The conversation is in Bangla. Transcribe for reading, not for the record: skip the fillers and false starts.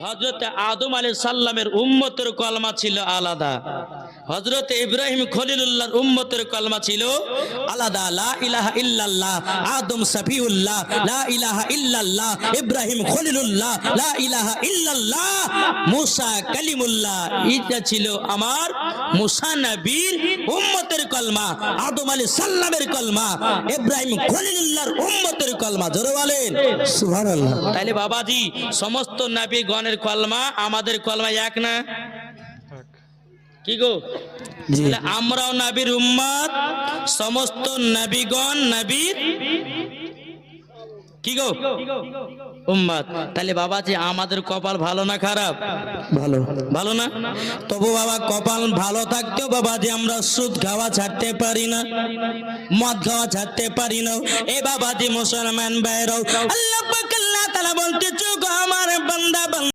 হযরত আদম আলাইহিস সালামের উম্মতের কলমা ছিল আলাদা, হযরত ইব্রাহিম খলিলুল্লাহর উম্মতের কলমা ছিল আলাদা। লা ইলাহা ইল্লাল্লাহ, আদম সফিউল্লাহ, লা ইলাহা ইল্লাল্লাহ, ইব্রাহিম খলিলুল্লাহ, লা ইলাহা ইল্লাল্লাহ, মুসা কালিমুল্লাহ। এটা ছিল আমার মুসা নবীর উম্মতের কলমা, আদম আলাইহিস সালামের কলমা, ইব্রাহিম খলিলুল্লাহর উম্মতের কলমা। জোরে বলেন সুবহানাল্লাহ। তাইলে বাবাজি সমস্ত নবীগণের কলমা আমাদের কলমা এক না? কি গো? তাহলে আমরাও নবীর উম্মত, সমস্ত নবীগণ নবীর কি গো উম্মত। তাহলে বাবাজি আমাদের কপাল ভালো না খারাপ? ভালো। ভালো না? তবু বাবা কপাল ভালো থাকতেও বাবাজি আমরা সুদ খাওয়া ছাড়তে পারি না, মদ খাওয়া ছাড়তে পারি না। এ বাবাজি মুসলমান ভাইরাও, আল্লাহ পাক আল্লাহ তাআলা বলতে চোখ আমার বান্দা